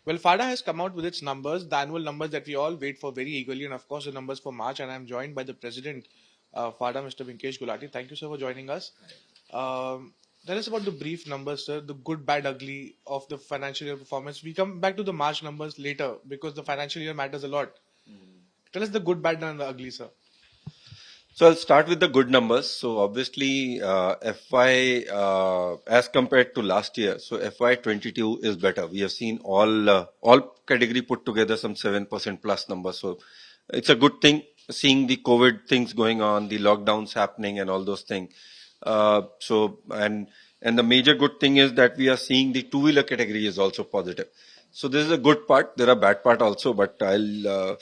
Well, FADA has come out with its numbers, the annual numbers that we all wait for very eagerly, and of course, the numbers for March. And I'm joined by the President FADA, Mr. Vinkesh Gulati. Thank you, sir, for joining us. Tell us about the brief numbers, sir, the good, bad, ugly of the financial year performance. We come back to the March numbers later because the financial year matters a lot. Tell us the good, bad, and the ugly, sir. So I'll start with the good numbers. So obviously, as compared to last year, so FY22 is better. We have seen all category put together some 7% plus numbers. So it's a good thing seeing the COVID things going on, the lockdowns happening, and all those things. And the major good thing is that we are seeing the two-wheeler category is also positive. So this is a good part. There are bad part also, but so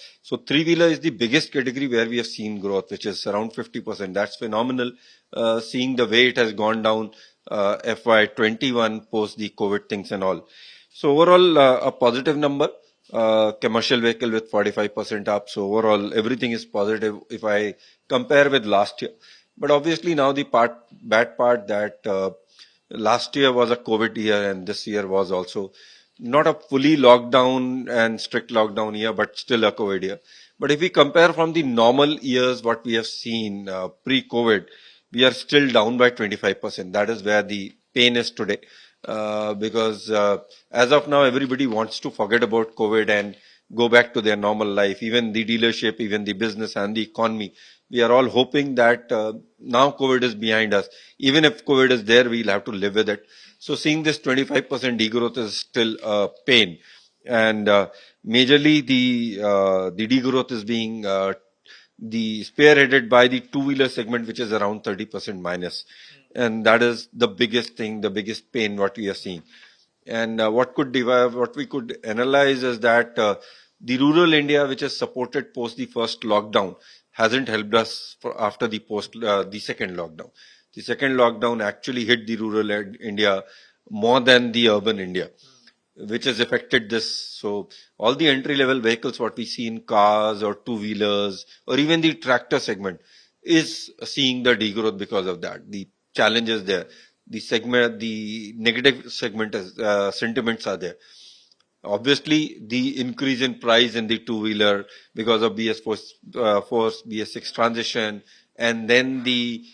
three-wheeler is the biggest category where we have seen growth, which is around 50%. That's phenomenal. Seeing the way it has gone down, FY21 post the COVID things and all. So overall, a positive number. Commercial vehicle with 45% up. So overall, everything is positive if I compare with last year. But obviously now the bad part that last year was a COVID year and this year was also not a fully lockdown and strict lockdown year, but still a COVID year. But if we compare from the normal years, what we have seen pre-COVID, we are still down by 25%. That is where the pain is today. Because as of now, everybody wants to forget about COVID and go back to their normal life. Even the dealership, even the business and the economy. We are all hoping that now COVID is behind us. Even if COVID is there, we'll have to live with it. So seeing this 25% degrowth is still a pain. And majorly the degrowth is being spearheaded by the two-wheeler segment, which is around 30% minus. And that is the biggest thing, the biggest pain what we are seeing. And what we could analyze is that the rural India, which is supported post the first lockdown, hasn't helped us after the second lockdown. The second lockdown actually hit the rural India more than the urban India, which has affected this. So all the entry level vehicles, what we see in cars or two wheelers or even the tractor segment is seeing the degrowth because of that. The challenges there, the negative sentiments are there. Obviously, the increase in price in the two-wheeler because of BS4, BS6 transition, and then the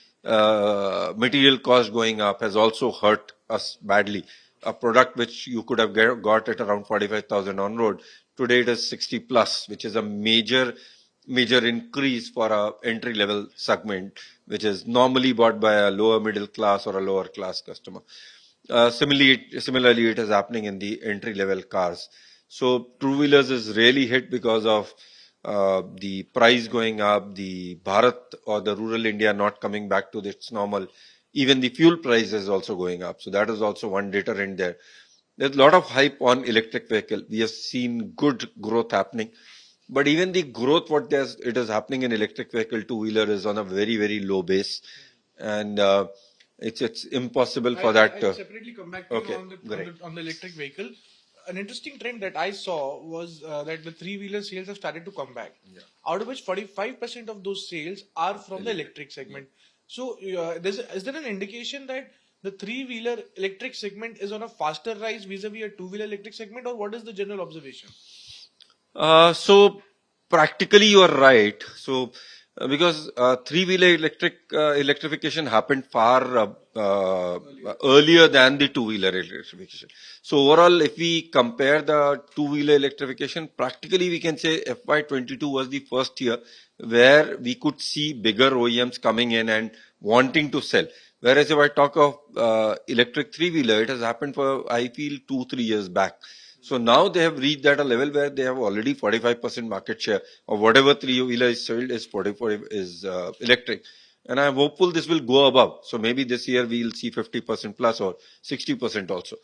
material cost going up has also hurt us badly. A product which you could have got at around 45,000 on road, today it is 60 plus, which is a major increase for a entry level segment, which is normally bought by a lower middle class or a lower class customer. Similarly, it is happening in the entry level cars. So two wheelers is really hit because of the price going up, the Bharat or the rural India not coming back to its normal. Even the fuel price is also going up. So that is also one deterrent there. There's a lot of hype on electric vehicle. We have seen good growth happening. But even the growth, it is happening in electric vehicle two-wheeler is on a very low base. And it's impossible for that. I'll separately come back to Okay, you on the electric vehicle. An interesting trend that I saw was that the three-wheeler sales have started to come back. Yeah. Out of which 45% of those sales are from the electric segment. So is there an indication that the three-wheeler electric segment is on a faster rise vis-a-vis a two-wheeler electric segment, or what is the general observation? So practically you are right. So because three-wheeler electrification happened far earlier than the two-wheeler electrification. So overall, if we compare the two-wheeler electrification, practically we can say FY22 was the first year where we could see bigger OEMs coming in and wanting to sell. Whereas if I talk of electric three-wheeler, it has happened for, I feel, 2-3 years back. So now they have reached at a level where they have already 45% market share of whatever three-wheeler is sold is 44 is electric. And I'm hopeful this will go above. So maybe this year we'll see 50% plus or 60% also.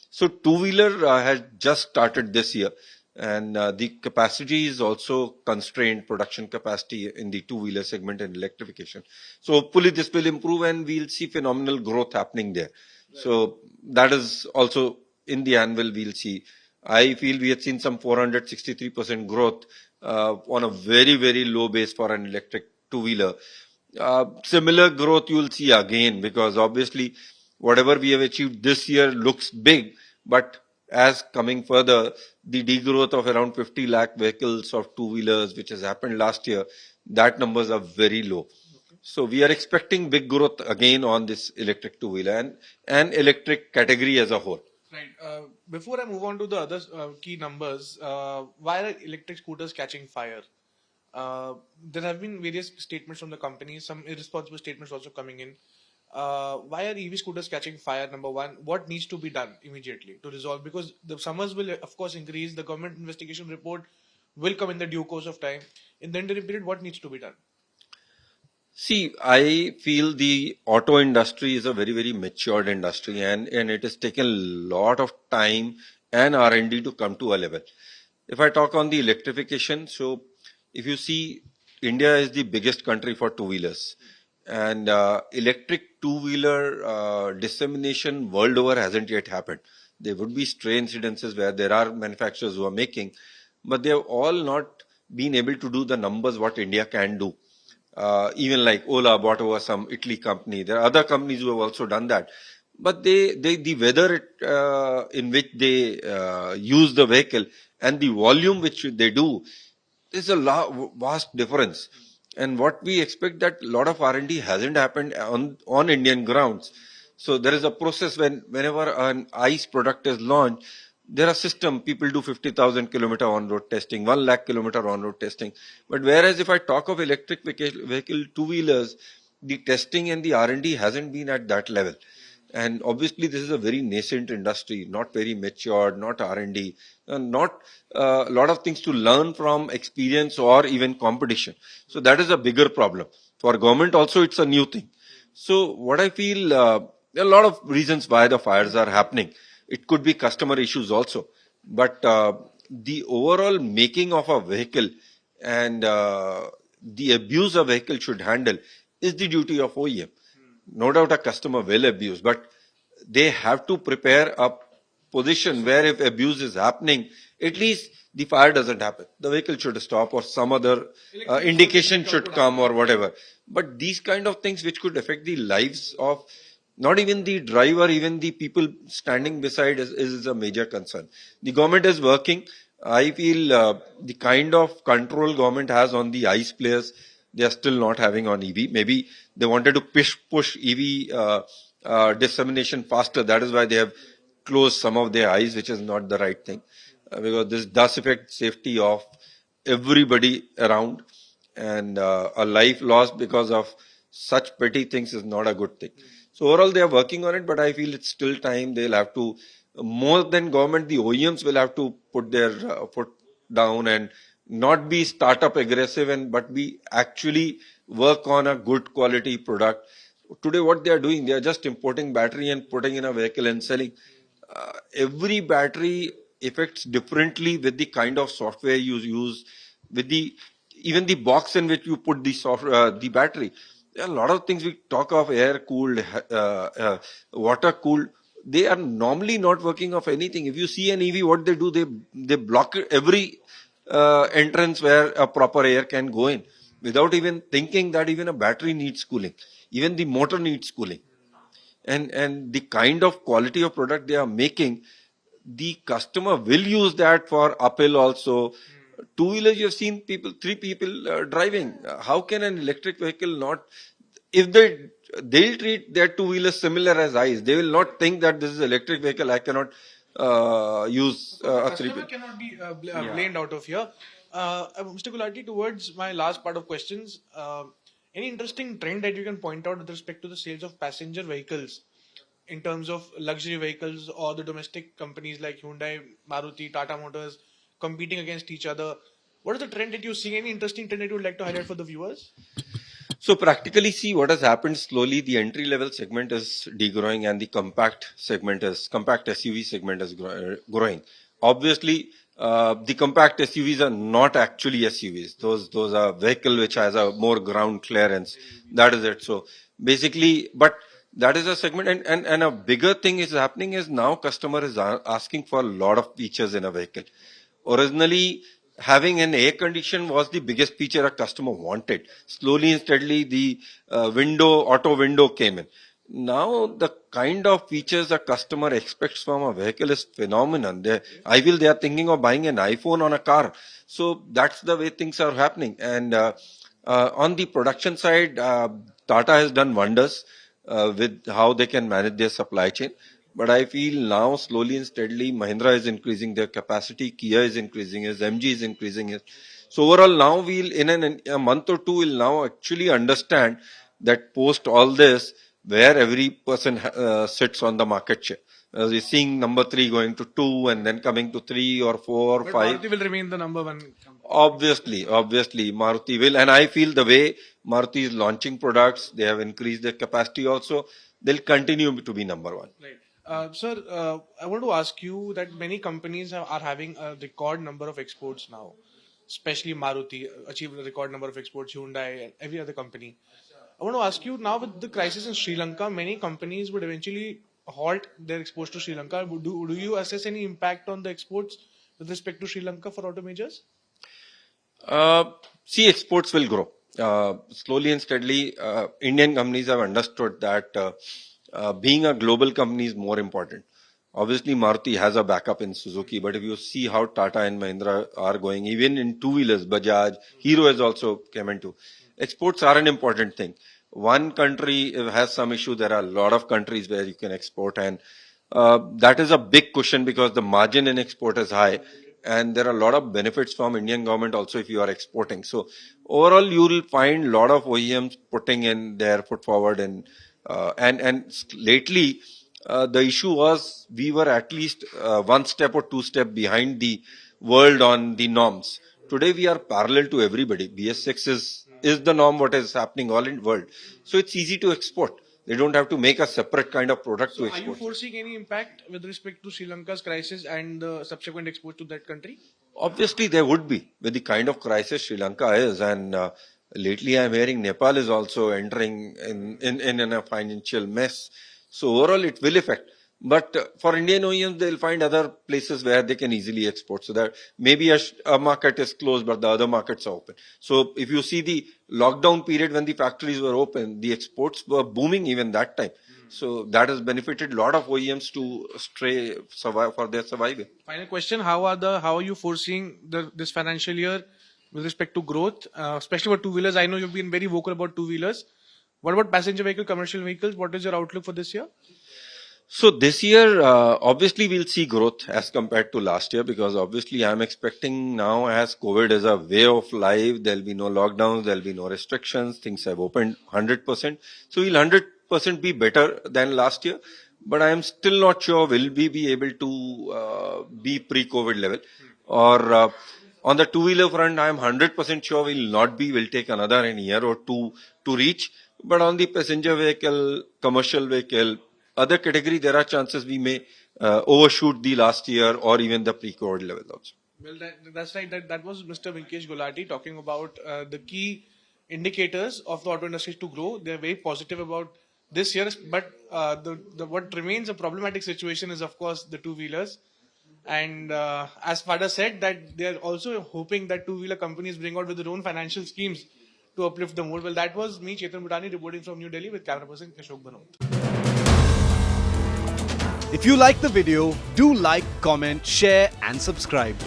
So two-wheeler has just started this year. And the capacity is also constrained, production capacity in the two-wheeler segment and electrification. So hopefully this will improve and we'll see phenomenal growth happening there. Right. So that is also in the annual we'll see. I feel we have seen some 463% growth on a very low base for an electric two-wheeler. Similar growth you will see again because obviously whatever we have achieved this year looks big, but as coming further, the degrowth of around 50 lakh vehicles of two-wheelers, which has happened last year, that numbers are very low. So we are expecting big growth again on this electric two-wheeler and electric category as a whole. Right. Before I move on to the other key numbers, why are electric scooters catching fire? There have been various statements from the companies, some irresponsible statements also coming in. Why are EV scooters catching fire? Number one, what needs to be done immediately to resolve? Because the summers will, of course, increase. The government investigation report will come in the due course of time. In the interim period, what needs to be done? See, I feel the auto industry is a very, very matured industry, and it has taken a lot of time and R&D to come to a level. If I talk on the electrification, so if you see, India is the biggest country for two-wheelers, and electric two-wheeler dissemination world over hasn't yet happened. There would be stray incidences where there are manufacturers who are making, but they have all not been able to do the numbers what India can do. Even like Ola bought over some Italy company. There are other companies who have also done that. But the weather in which they use the vehicle and the volume which they do is a vast difference. And what we expect that a lot of R&D hasn't happened on Indian grounds. So there is a process whenever an ICE product is launched, there are system people do 50,000 kilometer on road testing, 1 lakh kilometer on road testing. But whereas if I talk of electric vehicle two wheelers, the testing and the R&D hasn't been at that level. And obviously this is a very nascent industry, not very matured, not R&D, not a lot of things to learn from experience or even competition. So that is a bigger problem. For government also it's a new thing. So what I feel, there are a lot of reasons why the fires are happening. It could be customer issues also. But the overall making of a vehicle and the abuse a vehicle should handle is the duty of OEM. No doubt a customer will abuse, but they have to prepare a position where if abuse is happening, at least the fire doesn't happen. The vehicle should stop or some other indication should come or whatever. But these kind of things which could affect the lives of not even the driver, even the people standing beside is a major concern. The government is working. I feel the kind of control government has on the ICE players, they are still not having on EV. Maybe they wanted to push EV dissemination faster. That is why they have closed some of their eyes, which is not the right thing. Because this does affect safety of everybody around, and a life lost because of such petty things is not a good thing. So overall, they are working on it, but I feel it's still time. They'll have to, more than government, the OEMs will have to put their foot down and not be startup aggressive, but be actually work on a good quality product. Today, what they are doing, they are just importing battery and putting in a vehicle and selling. Every battery affects differently with the kind of software you use, with the even the box in which you put the software, the battery. There are a lot of things we talk of air cooled, water cooled. They are normally not working of anything. If you see an EV, what they do, they block every entrance where a proper air can go in, without even thinking that even a battery needs cooling, even the motor needs cooling. And the kind of quality of product they are making, the customer will use that for uphill also. Two-wheelers, you have seen people, three people driving. How can an electric vehicle not, if they'll treat their two-wheelers similar as ICE, they will not think that this is electric vehicle, I cannot use a three. Customer cannot be blamed out of here. Mr. Gulati, towards my last part of questions, any interesting trend that you can point out with respect to the sales of passenger vehicles in terms of luxury vehicles or the domestic companies like Hyundai, Maruti, Tata Motors competing against each other? What is the trend that you see? Any interesting trend that you would like to highlight for the viewers? So practically, see what has happened slowly. The entry level segment is degrowing, and the compact SUV segment is growing. Obviously, the compact SUVs are not actually SUVs. Those are vehicle which has a more ground clearance. That is it. So basically, but that is a segment, and a bigger thing is happening is now customer is asking for a lot of features in a vehicle. Originally, having an air condition was the biggest feature a customer wanted. Slowly and steadily, the auto window came in. Now the kind of features the customer expects from a vehicle is phenomenon. I feel they are thinking of buying an iPhone on a car. So that's the way things are happening. And on the production side, Tata has done wonders with how they can manage their supply chain. But I feel now slowly and steadily Mahindra is increasing their capacity, Kia is increasing it, MG is increasing it. So overall now we'll in a month or two we'll now actually understand that post all this where every person sits on the market share. We're seeing number 3 going to 2 and then coming to 3 or 4 or But 5. Maruti will remain the number one company. Obviously, Maruti will. And I feel the way Maruti is launching products, they have increased their capacity also. They'll continue to be number one. Right. Sir, I want to ask you that many companies are having a record number of exports now, especially Maruti achieved a record number of exports, Hyundai, and every other company. I want to ask you now with the crisis in Sri Lanka, many companies would eventually halt their exports to Sri Lanka. Do you assess any impact on the exports with respect to Sri Lanka for auto majors? Uh, See, exports will grow. Slowly and steadily, Indian companies have understood that being a global company is more important. Obviously, Maruti has a backup in Suzuki, but if you see how Tata and Mahindra are going, even in two-wheelers, Bajaj, Hero has also come into. Exports are an important thing. One country has some issue, there are a lot of countries where you can export, and that is a big question because the margin in export is high and there are a lot of benefits from Indian government also if you are exporting. So overall, you will find a lot of OEMs putting in their foot forward, and lately the issue was we were at least one step or two step behind the world on the norms. Today we are parallel to everybody. BS6 is the norm what is happening all in world. So it's easy to export. They don't have to make a separate kind of product to So, are you export. foreseeing any impact with respect to Sri Lanka's crisis and the subsequent export to that country? Obviously, there would be with the kind of crisis Sri Lanka is, and lately I'm hearing Nepal is also entering in a financial mess. So overall, it will affect. But for Indian OEMs, they'll find other places where they can easily export. So that maybe a market is closed, but the other markets are open. So if you see the lockdown period when the factories were open, the exports were booming even that time. So that has benefited a lot of OEMs to survive for their survival. Final question: how are you foreseeing this financial year with respect to growth, especially for two wheelers? I know you've been very vocal about two wheelers. What about passenger vehicle, commercial vehicles? What is your outlook for this year? So this year, obviously we'll see growth as compared to last year because obviously I'm expecting now as COVID is a way of life, there'll be no lockdowns, there'll be no restrictions, things have opened 100%. So we'll 100% be better than last year, but I am still not sure will we be able to be pre-COVID level or on the two-wheeler front, I am 100% sure we'll not be, will take another year or two to reach, but on the passenger vehicle, commercial vehicle, other category, there are chances we may overshoot the last year or even the pre-COVID level also. Well, that's right. That was Mr. Vinkesh Gulati talking about the key indicators of the auto industry to grow. They're very positive about this year, but what remains a problematic situation is, of course, the two wheelers. And as FADA said, that they are also hoping that two wheeler companies bring out with their own financial schemes to uplift the mood. Well, that was me, Chetan Bhutani, reporting from New Delhi with camera person Ashok Banot. If you like the video, do like, comment, share and subscribe.